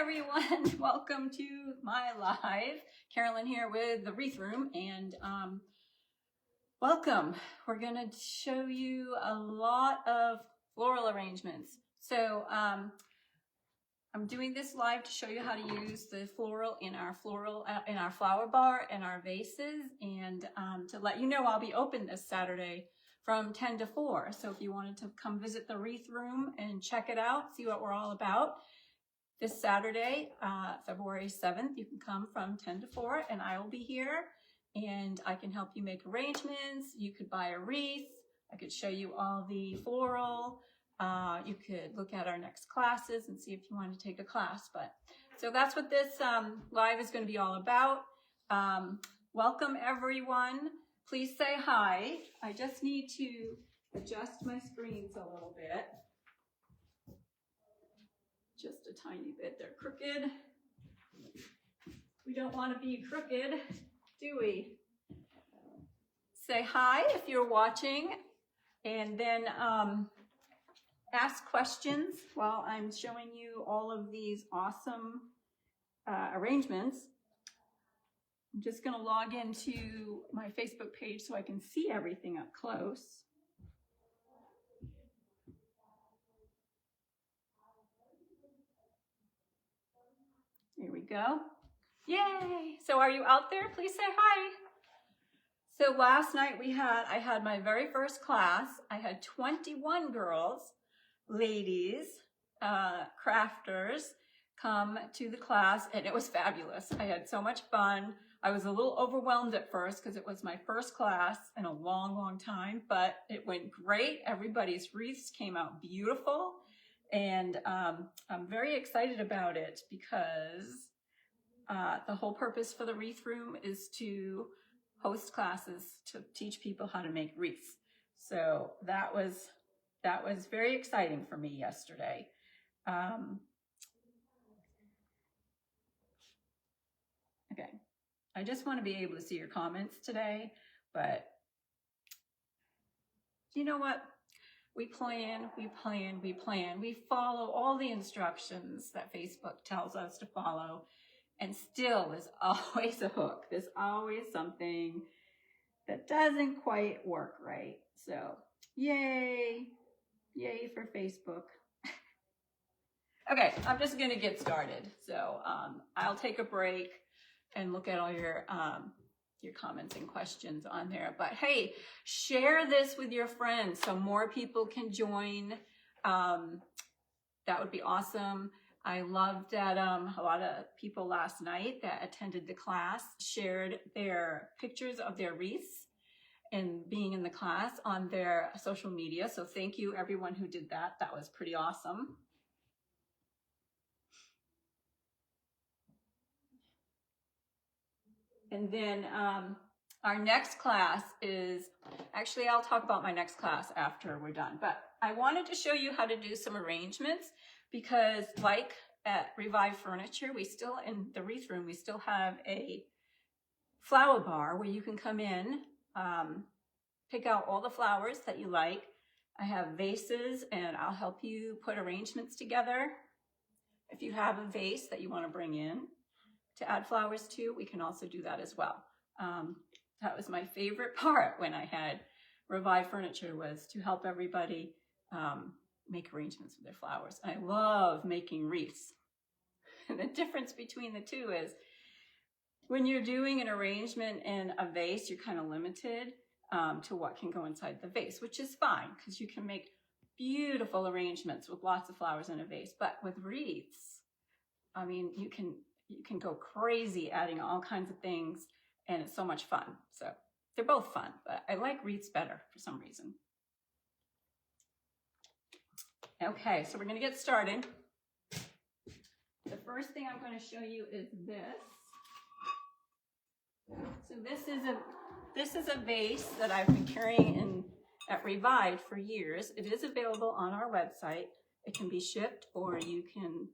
everyone. Welcome to my live. Carolyn here with the Wreath Room, and welcome. We're going to show you a lot of floral arrangements. So I'm doing this live to show you how to use the floral in our flower bar and our vases, and to let you know I'll be open this Saturday from 10 to 4. So if you wanted to come visit the Wreath Room and check it out, see what we're all about, this Saturday, February 7th, you can come from 10 to 4 and I will be here and I can help you make arrangements. You could buy a wreath. I could show you all the floral. You could look at our next classes and see if you want to take a class. So that's what this live is going to be all about. Welcome everyone. Please say hi. I just need to adjust my screens a little bit. Just a tiny bit. They're crooked. We don't want to be crooked, do we? Say hi if you're watching, and then ask questions while I'm showing you all of these awesome arrangements. I'm just going to log into my Facebook page so I can see everything up close. Here we go. Yay! So are you out there? Please say hi. So last night I had my very first class. I had 21 girls, ladies, crafters come to the class, and it was fabulous. I had so much fun. I was a little overwhelmed at first because it was my first class in a long, long time, but it went great. Everybody's wreaths came out beautiful. And I'm very excited about it because the whole purpose for the Wreath Room is to host classes to teach people how to make wreaths. So that was very exciting for me yesterday. Okay, I just want to be able to see your comments today, but you know what? We plan, we plan, we plan. We follow all the instructions that Facebook tells us to follow, and still there's always a hook. There's always something that doesn't quite work right. So yay, yay for Facebook. Okay, I'm just gonna get started. So I'll take a break and look at all your comments and questions on there. But hey, share this with your friends so more people can join. That would be awesome. I loved that a lot of people last night that attended the class shared their pictures of their wreaths and being in the class on their social media. So thank you everyone who did that. That was pretty awesome. And then our next class is, actually I'll talk about my next class after we're done, but I wanted to show you how to do some arrangements because like at Revive Furniture, we still, in the Wreath Room, we still have a flower bar where you can come in, pick out all the flowers that you like. I have vases and I'll help you put arrangements together. If you have a vase that you want to bring in to add flowers to, we can also do that as well. That was my favorite part when I had Revive Furniture, was to help everybody make arrangements with their flowers. I love making wreaths. And the difference between the two is when you're doing an arrangement in a vase, you're kind of limited to what can go inside the vase, which is fine because you can make beautiful arrangements with lots of flowers in a vase. But with wreaths, I mean, you can go crazy adding all kinds of things, and it's so much fun. So they're both fun, but I like wreaths better for some reason. Okay, so we're going to get started. The first thing I'm going to show you is this. So this is a vase that I've been carrying at Revive for years. It is available on our website. It can be shipped, or you can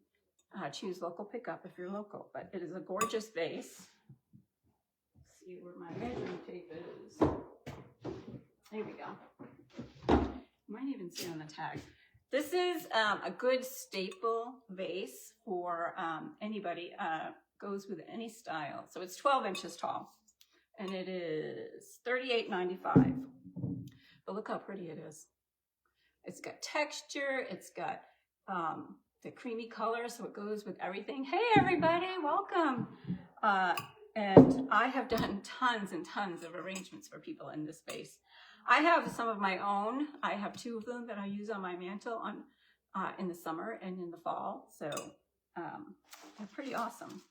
choose local pickup if you're local, but it is a gorgeous vase. Let's see where my measuring tape is. There we go. You might even see on the tag. This is a good staple vase for anybody. Goes with any style. So it's 12 inches tall, and it is $38.95. But look how pretty it is. It's got texture. It's got the creamy color, so it goes with everything. Hey, everybody, welcome. And I have done tons and tons of arrangements for people in this vase. I have some of my own. I have 2 of them that I use on my mantle in the summer and in the fall. So they're pretty awesome.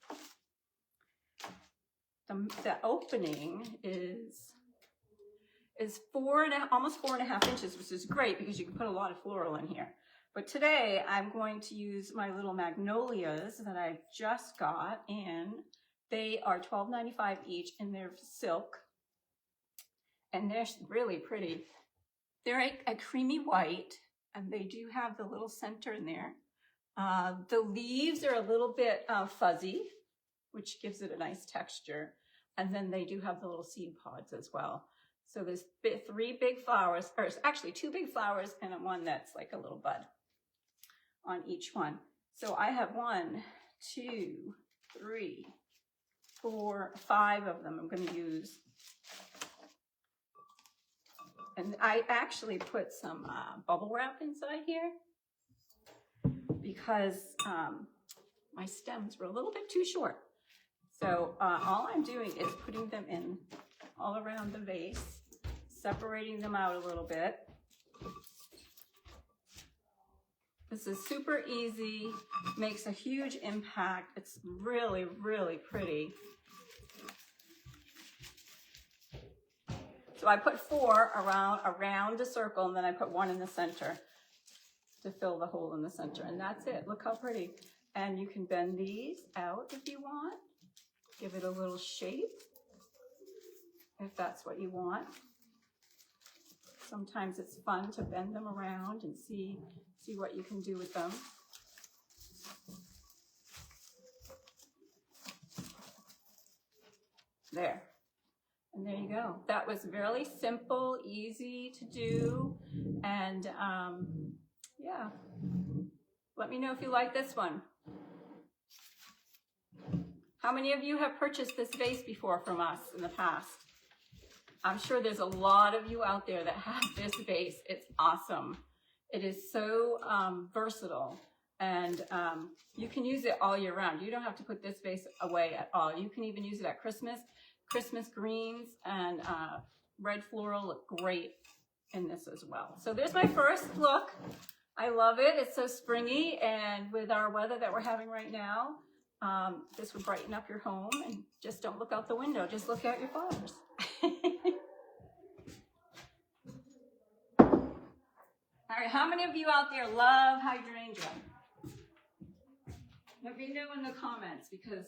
The opening is almost 4.5 inches, which is great because you can put a lot of floral in here. But today I'm going to use my little magnolias that I just got in. They are $12.95 each, and they're silk. And they're really pretty. They're a creamy white, and they do have the little center in there. The leaves are a little bit fuzzy, which gives it a nice texture. And then they do have the little seed pods as well. So there's 3 big flowers, or actually 2 big flowers and one that's like a little bud on each one. So I have 1, 2, 3, 4, 5 of them I'm going to use. And I actually put some bubble wrap inside here because my stems were a little bit too short. So all I'm doing is putting them in all around the vase, separating them out a little bit. This is super easy, makes a huge impact. It's really, really pretty. So I put 4 around the circle, and then I put 1 in the center to fill the hole in the center. And that's it. Look how pretty. And you can bend these out if you want. Give it a little shape if that's what you want. Sometimes it's fun to bend them around and see what you can do with them. There. And there you go. That was really simple, easy to do. And yeah, let me know if you like this one. How many of you have purchased this vase before from us in the past? I'm sure there's a lot of you out there that have this vase. It's awesome. It is so versatile, and you can use it all year round. You don't have to put this vase away at all. You can even use it at Christmas. Christmas greens and red floral look great in this as well. So there's my first look. I love it. It's so springy, and with our weather that we're having right now, this would brighten up your home. And just don't look out the window. Just look at your flowers. All right, how many of you out there love hydrangea? Let me know in the comments, because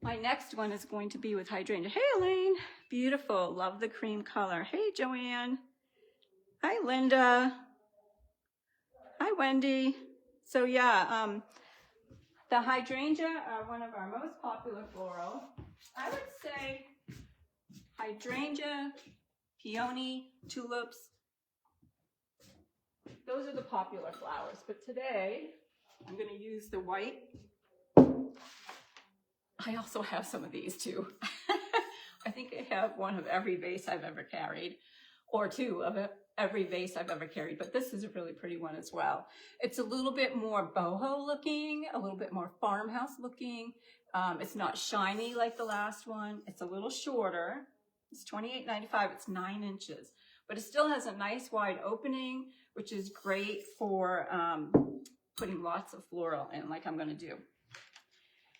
my next one is going to be with hydrangea. Hey, Elaine. Beautiful. Love the cream color. Hey, Joanne. Hi, Linda. Hi, Wendy. So yeah, the hydrangea are one of our most popular floral. I would say hydrangea, peony, tulips. Those are the popular flowers. But today, I'm going to use the white. I also have some of these too. I think I have one of every vase I've ever carried, or 2 of every vase I've ever carried, but this is a really pretty one as well. It's a little bit more boho looking, a little bit more farmhouse looking. It's not shiny like the last one. It's a little shorter. It's $28.95. It's 9 inches, but it still has a nice wide opening, which is great for putting lots of floral in, like I'm going to do.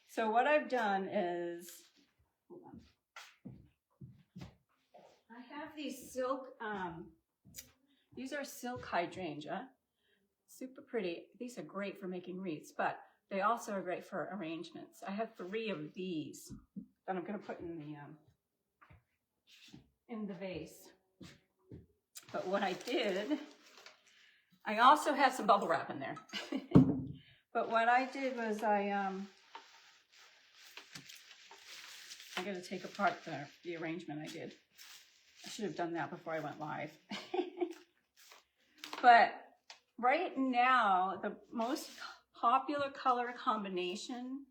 So what I've done is, hold on. I have these silk, these are silk hydrangea, super pretty. These are great for making wreaths, but they also are great for arrangements. I have 3 of these that I'm going to put in the vase. But what I did, I also have some bubble wrap in there. But what I did was I got to take apart the arrangement I did. I should have done that before I went live. But right now, the most popular color combination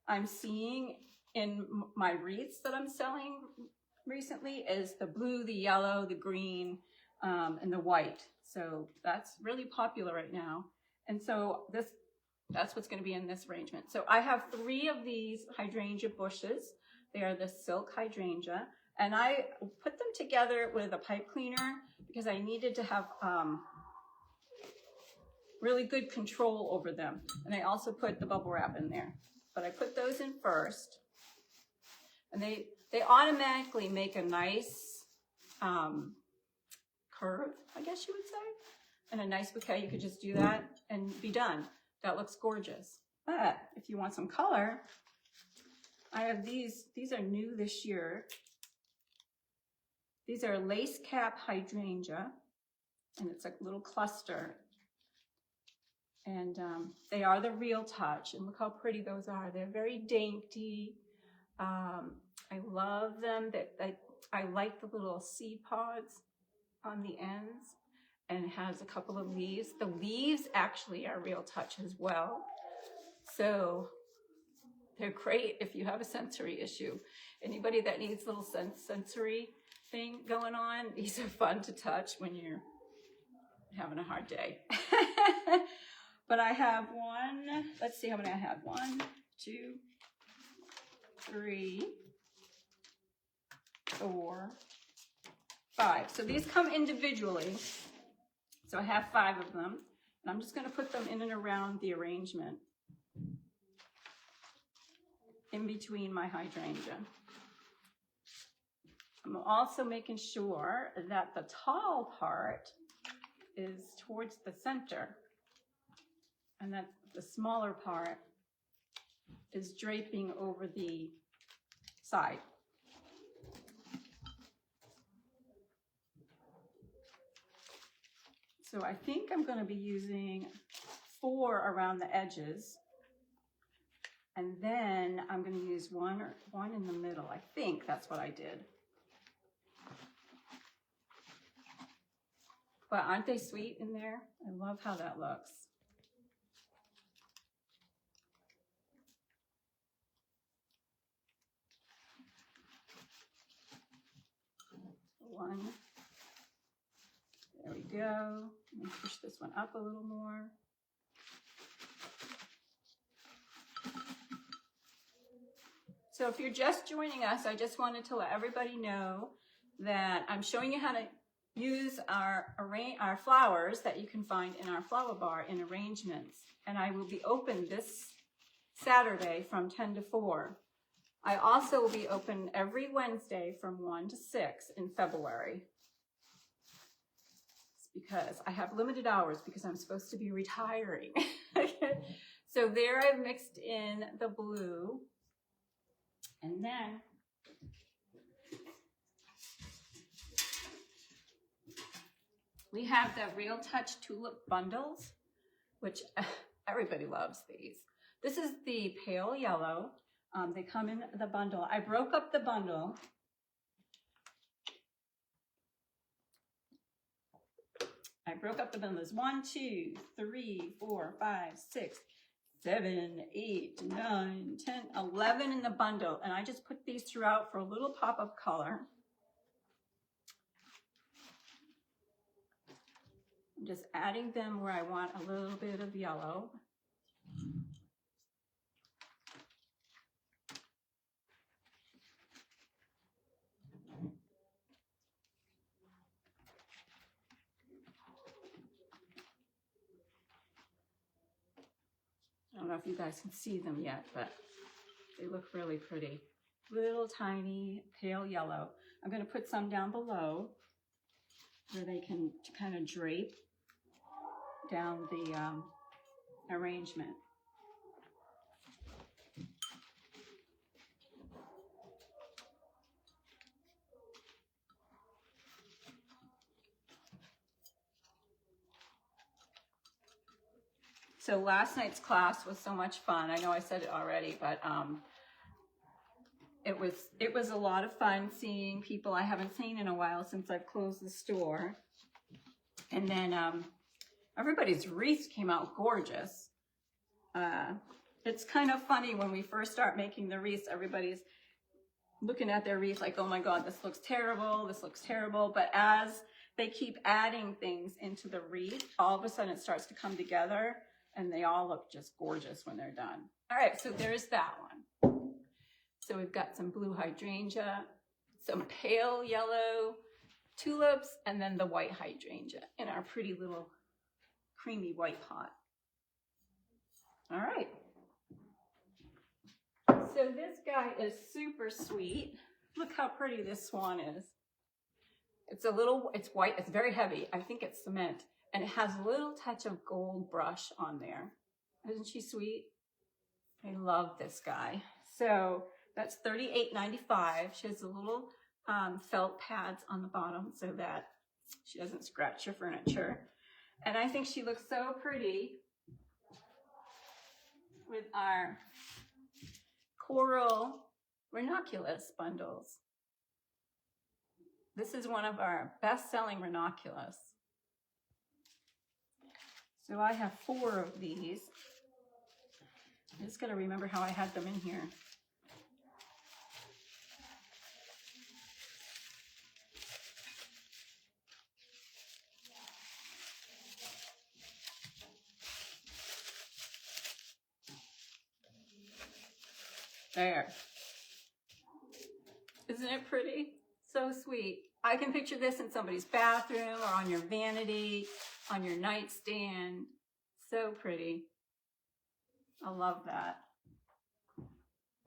I'm seeing in my wreaths that I'm selling recently is the blue, the yellow, the green, and the white. So that's really popular right now. And so that's what's going to be in this arrangement. So I have 3 of these hydrangea bushes. They are the silk hydrangea. And I put them together with a pipe cleaner because I needed to have really good control over them. And I also put the bubble wrap in there. But I put those in first. And they automatically make a nice curve, I guess you would say. And a nice bouquet. You could just do that and be done. That looks gorgeous. But if you want some color, I have these. These are new this year. These are lace cap hydrangea. And it's a little cluster. And they are the Real Touch. And look how pretty those are. They're very dainty. I love them. I like the little seed pods on the ends. And it has a couple of leaves. The leaves actually are Real Touch as well. So they're great if you have a sensory issue. Anybody that needs a little sensory thing going on, these are fun to touch when you're having a hard day. But I have one, let's see how many I have. 1, 2, 3, 4, 5. So these come individually. So I have 5 of them. And I'm just going to put them in and around the arrangement in between my hydrangea. I'm also making sure that the tall part is towards the center and that the smaller part is draping over the side. So I think I'm going to be using 4 around the edges. And then I'm going to use one in the middle. I think that's what I did. But aren't they sweet in there? I love how that looks. One. There we go. Let me push this one up a little more. So if you're just joining us, I just wanted to let everybody know that I'm showing you how to use our flowers that you can find in our flower bar in arrangements. And I will be open this Saturday from 10 to 4. I also will be open every Wednesday from 1 to 6 in February. It's because I have limited hours because I'm supposed to be retiring. So there I've mixed in the blue. And then we have the Real Touch Tulip Bundles, which everybody loves these. This is the pale yellow. They come in the bundle. I broke up the bundle. There's 1, 2, 3, 4, 5, 6, 7, 8, 9, 10, 11 in the bundle. And I just put these throughout for a little pop of color. I'm just adding them where I want a little bit of yellow. I don't know if you guys can see them yet, but they look really pretty. Little tiny pale yellow. I'm going to put some down below where they can kind of drape down the arrangement. So last night's class was so much fun. I know I said it already, but it was a lot of fun seeing people I haven't seen in a while since I've closed the store. And then I Everybody's wreath came out gorgeous. It's kind of funny when we first start making the wreaths, everybody's looking at their wreath like, oh my God, this looks terrible, this looks terrible. But as they keep adding things into the wreath, all of a sudden it starts to come together and they all look just gorgeous when they're done. All right, so there's that one. So we've got some blue hydrangea, some pale yellow tulips, and then the white hydrangea in our pretty little creamy white pot. All right. So this guy is super sweet. Look how pretty this swan is. It's white, it's very heavy. I think it's cement. And it has a little touch of gold brush on there. Isn't she sweet? I love this guy. So that's $38.95. She has a little felt pads on the bottom so that she doesn't scratch your furniture. And I think she looks so pretty with our coral ranunculus bundles. This is one of our best-selling ranunculus. So I have 4 of these. I just gotta remember how I had them in here. There. Isn't it pretty? So sweet. I can picture this in somebody's bathroom or on your vanity, on your nightstand. So pretty. I love that.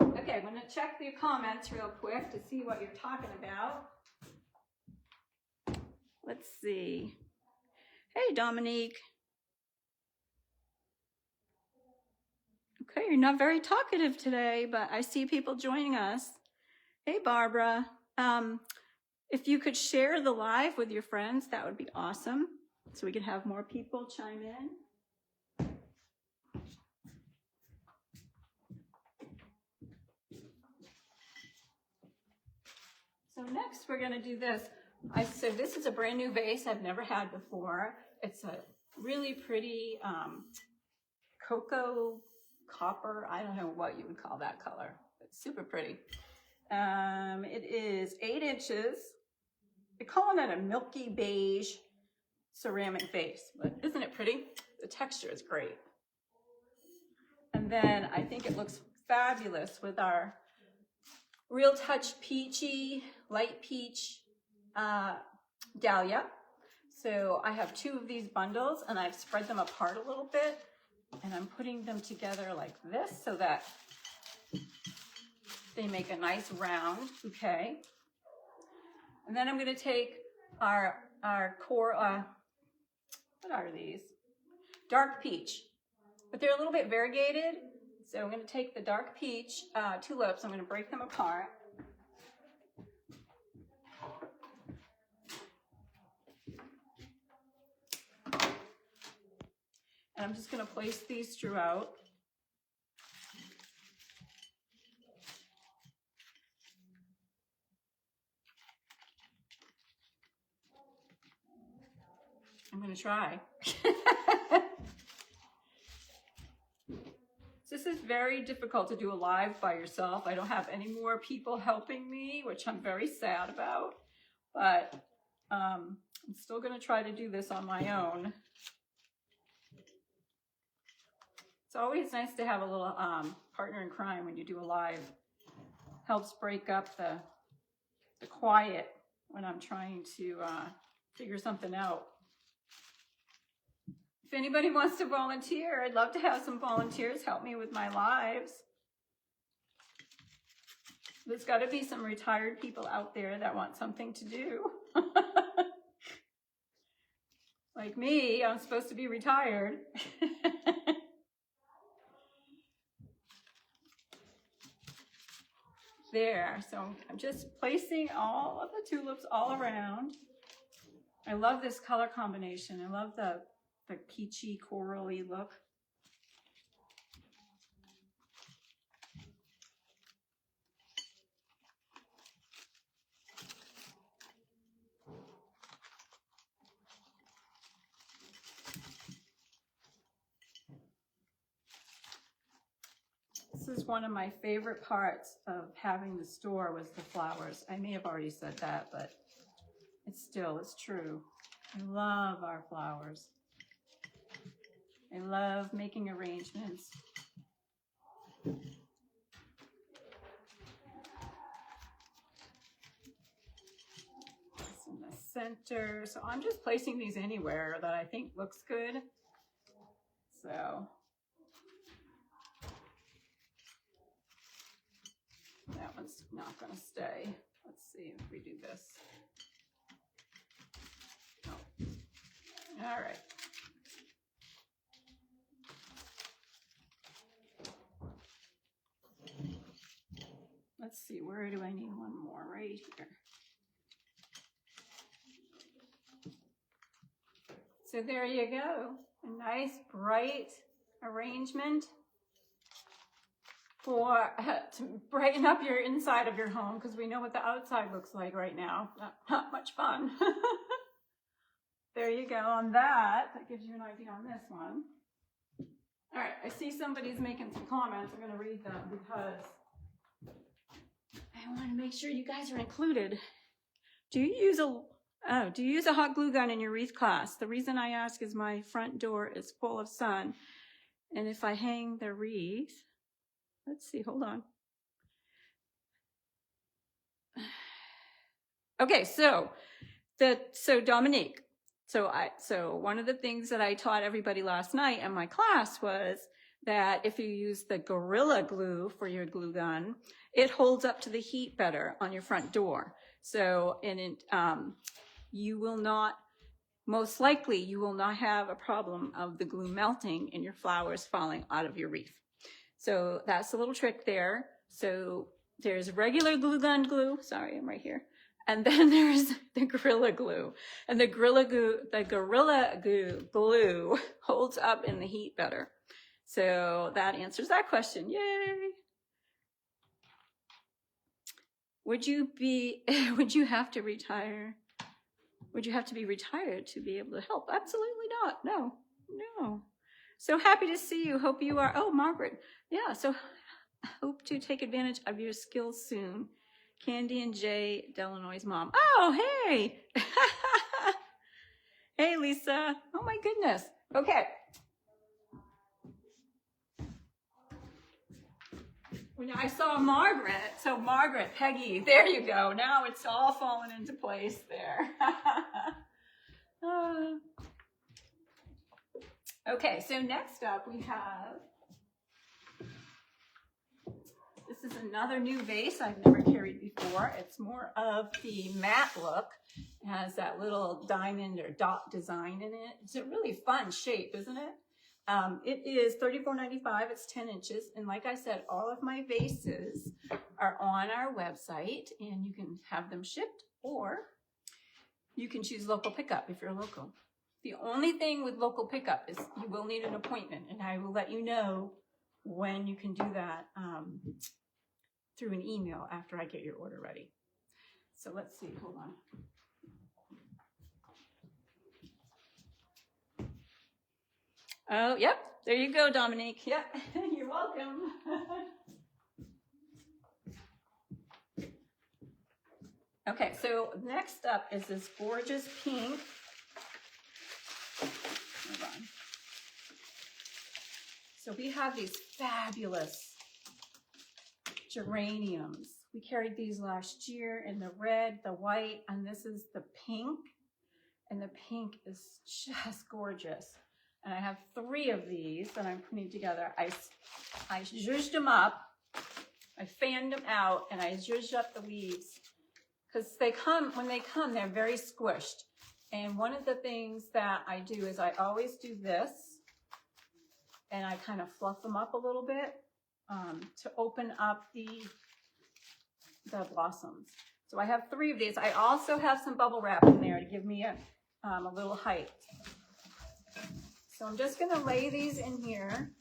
Okay, I'm going to check the comments real quick to see what you're talking about. Let's see. Hey, Dominique. Okay, you're not very talkative today, but I see people joining us. Hey, Barbara. If you could share the live with your friends, that would be awesome, so we could have more people chime in. So next we're going to do this. So this is a brand new vase I've never had before. It's a really pretty cocoa copper. I don't know what you would call that color. It's super pretty. It is 8 inches. They're calling it a milky beige ceramic vase, but isn't it pretty? The texture is great. And then I think it looks fabulous with our Real Touch Peachy, light peach dahlia. So I have 2 of these bundles and I've spread them apart a little bit and I'm putting them together like this so that they make a nice round bouquet. And then I'm going to take our core, what are these? Dark peach. But they're a little bit variegated. So I'm going to take the dark peach tulips. I'm going to break them apart. And I'm just going to place these throughout. I'm going to try. This is very difficult to do a live by yourself. I don't have any more people helping me, which I'm very sad about. But I'm still going to try to do this on my own. It's always nice to have a little partner in crime when you do a live. Helps break up the quiet when I'm trying to figure something out. If anybody wants to volunteer, I'd love to have some volunteers help me with my lives. There's got to be some retired people out there that want something to do. Like me, I'm supposed to be retired. There, so I'm just placing all of the tulips all around. I love this color combination. I love the peachy, corally look. This is one of my favorite parts of having the store was the flowers. I may have already said that, but it's true. I love our flowers. I love making arrangements. It's in the center. So I'm just placing these anywhere that I think looks good. So that one's not going to stay. Let's see if we do this. Oh. All right. Let's see, where do I need one more? Right here. So there you go. A nice bright arrangement for to brighten up your inside of your home, because we know what the outside looks like right now. Not much fun. There you go on that. That gives you an idea on this one. All right, I see somebody's making some comments. I'm going to read them because I want to make sure you guys are included. Do you use a hot glue gun in your wreath class? The reason I ask is my front door is full of sun, and if I hang the wreath, let's see, hold on. Okay, so Dominique, so one of the things that I taught everybody last night in my class was that if you use the Gorilla Glue for your glue gun, it holds up to the heat better on your front door. So, you will not, most likely, you will not have a problem of the glue melting and your flowers falling out of your wreath. So that's a little trick there. So there's regular glue gun glue. Sorry, I'm right here. And then there's the Gorilla Glue. And the Gorilla Glue holds up in the heat better. So that answers that question. Yay! Would you have to retire? Would you have to be retired to be able to help? Absolutely not. No. So happy to see you. Hope you are. Oh, Margaret. Yeah, so hope to take advantage of your skills soon. Candy and Jay, Delanoy's mom. Oh, hey. Hey, Lisa. Oh, my goodness. Okay. When I saw Margaret, so Margaret, Peggy, there you go. Now it's all fallen into place there. Okay, so next up we have, this is another new vase I've never carried before. It's more of the matte look. It has that little diamond or dot design in it. It's a really fun shape, isn't it? It is $34.95. It's 10 inches. And like I said, all of my vases are on our website and you can have them shipped, or you can choose local pickup if you're local. The only thing with local pickup is you will need an appointment, and I will let you know when you can do that through an email after I get your order ready. So let's see, hold on. Oh, yep, there you go, Dominique. Yep, you're welcome. Okay, so next up is this gorgeous pink. Hold on. So we have these fabulous geraniums. We carried these last year in the red, the white, and this is the pink. And the pink is just gorgeous. And I have 3 of these that I'm putting together. I zhuzhed them up, I fanned them out, and I zhuzhed up the leaves. Because when they come, they're very squished. And one of the things that I do is I always do this, and I kind of fluff them up a little bit to open up the blossoms. So I have 3 of these. I also have some bubble wrap in there to give me a little height. So I'm just going to lay these in here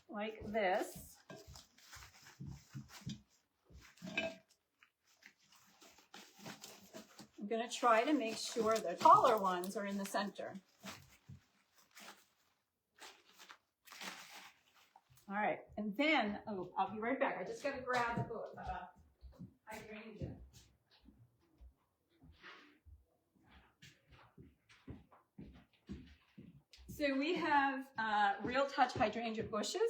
like this. I'm going to try to make sure the taller ones are in the center. All right, and And then, oh, I'll be right back. I just got to grab the hydrangea. So we have Real Touch hydrangea bushes.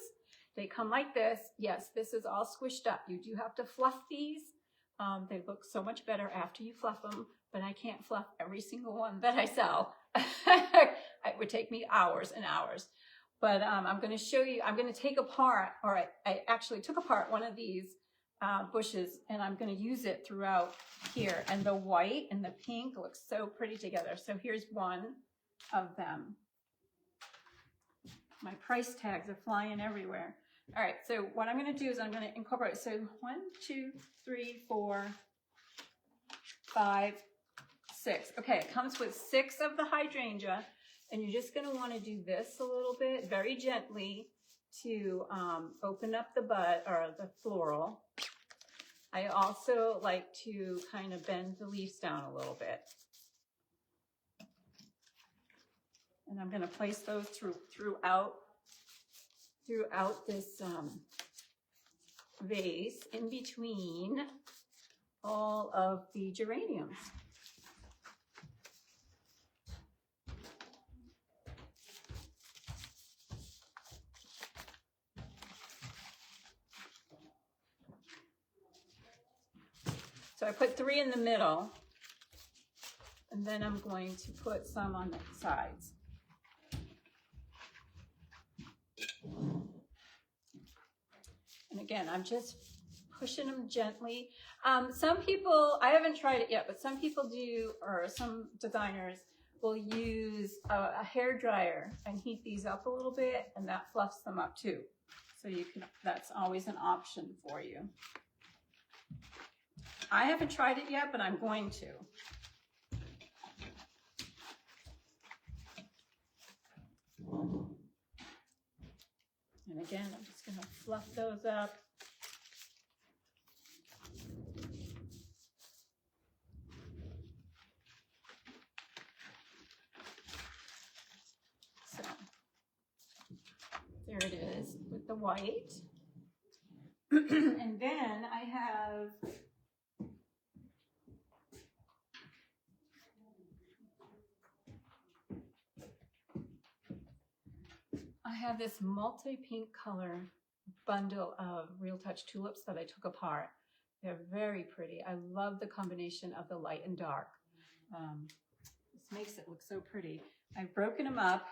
They come like this. Yes, this is all squished up. You do have to fluff these. They look so much better after you fluff them, but I can't fluff every single one that I sell. It would take me hours and hours. But I'm going to show you, I'm going to take apart, or I actually took apart one of these bushes, and I'm going to use it throughout here. And the white and the pink look so pretty together. So here's one of them. My price tags are flying everywhere. All right, so what I'm going to do is I'm going to incorporate. So 1, 2, 3, 4, 5, 6. Okay, it comes with 6 of the hydrangea, and you're just going to want to do this a little bit, very gently, to open up the bud or the floral. I also like to kind of bend the leaves down a little bit. And I'm going to place those throughout this vase, in between all of the geraniums. So I put 3 in the middle, and then I'm going to put some on the sides. And again, I'm just pushing them gently. Some people, I haven't tried it yet, but some people do, or some designers will use a hair dryer and heat these up a little bit, and that fluffs them up too. So you can, that's always an option for you. I haven't tried it yet, but I'm going to. And again, I'm just going to fluff those up. So there it is with the white. And then I have this multi-pink color bundle of Real Touch tulips that I took apart. They're very pretty. I love the combination of the light and dark. This makes it look so pretty. I've broken them up,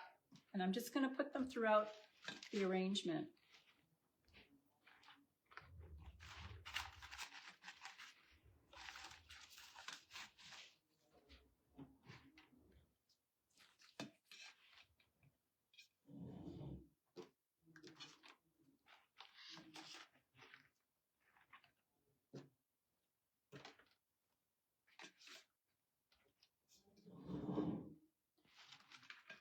and I'm just going to put them throughout the arrangement.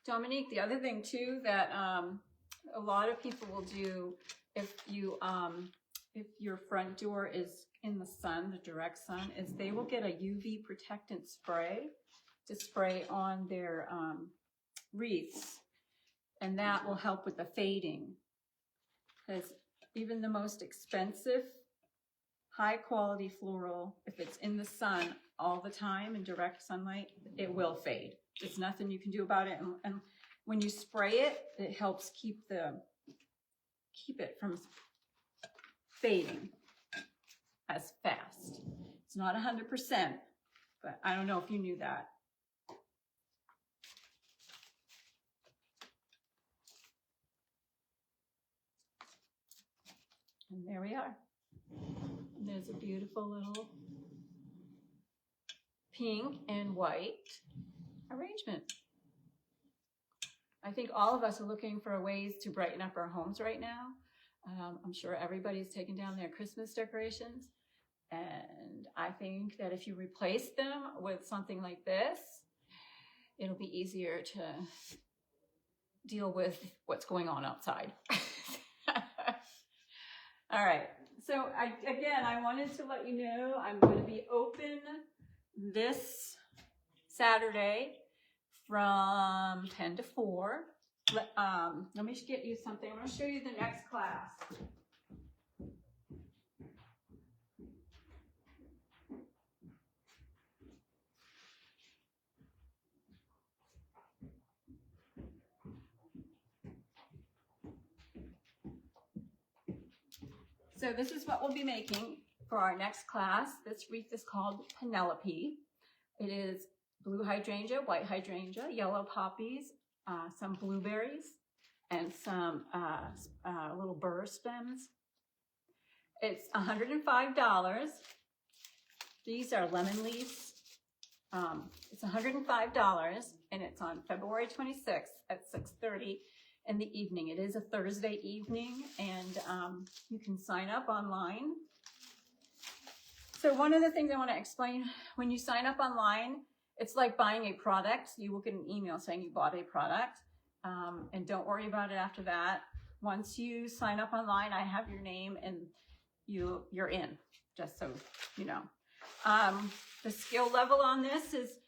Dominique, the other thing too that a lot of people will do if your front door is in the sun, the direct sun, is they will get a UV protectant spray to spray on their wreaths, and that will help with the fading. Because even the most expensive, high quality floral, if it's in the sun all the time in direct sunlight, it will fade. There's nothing you can do about it. And when you spray it, it helps keep it from fading as fast. It's not 100%, but I don't know if you knew that. And there we are. And there's a beautiful little pink and white arrangement. I think all of us are looking for ways to brighten up our homes right now. I'm sure everybody's taken down their Christmas decorations. And I think that if you replace them with something like this, it'll be easier to deal with what's going on outside. All right. So again, I wanted to let you know I'm going to be open this Saturday from 10 to 4. Let me get you something. I'm going to show you the next class. So this is what we'll be making for our next class. This wreath is called Penelope. It is blue hydrangea, white hydrangea, yellow poppies, some blueberries, and some little burr stems. It's $105. These are lemon leaves. It's $105, and it's on February 26th at 6:30 in the evening. It is a Thursday evening, and you can sign up online. So one of the things I want to explain, when you sign up online, it's like buying a product. You will get an email saying you bought a product, and don't worry about it after that. Once you sign up online, I have your name, and you're in, just so you know. The skill level on this is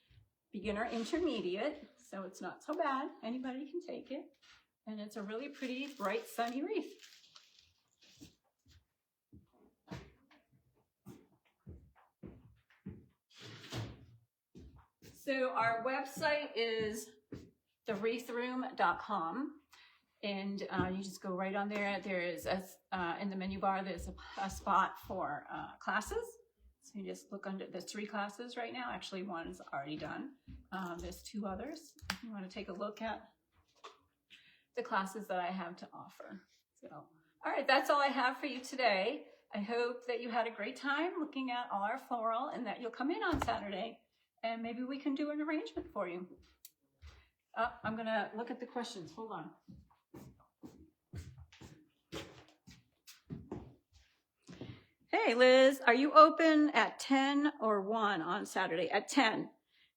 beginner intermediate, so it's not so bad. Anybody can take it. And it's a really pretty, bright, sunny wreath. So our website is thewreathroom.com, and you just go right on there. There is, in the menu bar, there's a spot for classes. So you just look under, there's 3 classes right now. Actually, one's already done. There's 2 others. If you want to take a look at the classes that I have to offer. So, all right, that's all I have for you today. I hope that you had a great time looking at all our floral, and that you'll come in on Saturday and maybe we can do an arrangement for you. I'm gonna look at the questions, hold on. Hey Liz, are you open at 10 or 1 on Saturday? At 10.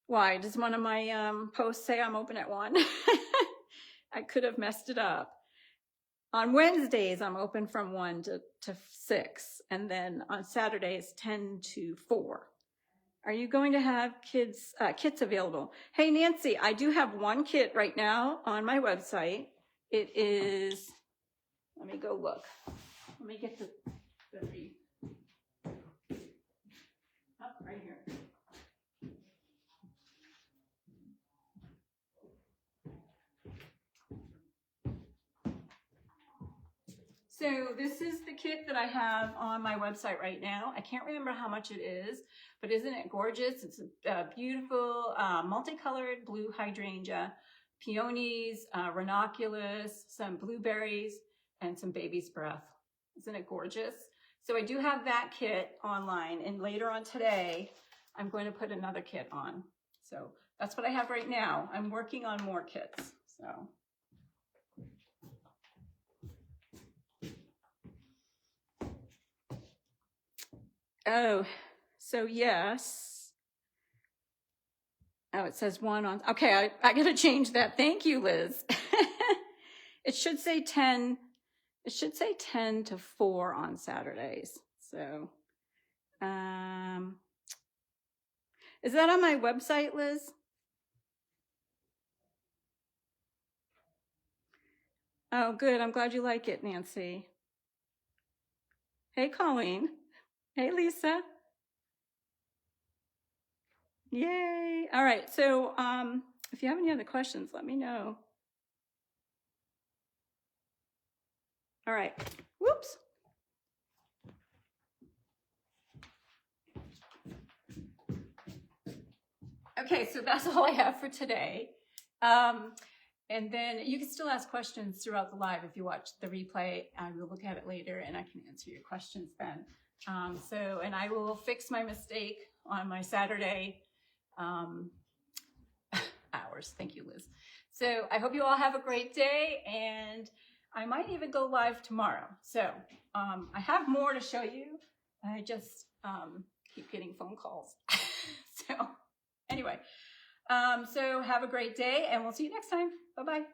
Why, does one of my posts say I'm open at 1? I could have messed it up. On Wednesdays, I'm open from 1 to 6, and then on Saturdays, 10 to 4. Are you going to have kits available? Hey, Nancy, I do have 1 kit right now on my website. It is, let me go look. Let me get the wreath. Oh, right here. So this is the kit that I have on my website right now. I can't remember how much it is, but isn't it gorgeous? It's a beautiful multicolored blue hydrangea, peonies, ranunculus, some blueberries, and some baby's breath. Isn't it gorgeous? So I do have that kit online, and later on today, I'm going to put another kit on. So that's what I have right now. I'm working on more kits, so. Oh, so yes. Oh, it says 1 on, okay, I gotta change that. Thank you, Liz. It should say 10, it should say 10 to 4 on Saturdays. So, is that on my website, Liz? Oh, good, I'm glad you like it, Nancy. Hey, Colleen. Hey, Lisa. Yay. All right. So if you have any other questions, let me know. All right. Whoops. Okay, so that's all I have for today. And then you can still ask questions throughout the live if you watch the replay. I will look at it later and I can answer your questions then. And I will fix my mistake on my Saturday hours. Thank you, Liz. So I hope you all have a great day, and I might even go live tomorrow. So I have more to show you. I just keep getting phone calls. So anyway, so have a great day, and we'll see you next time. Bye-bye.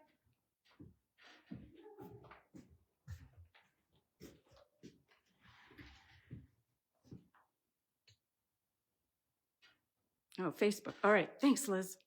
Oh, Facebook. All right. Thanks, Liz.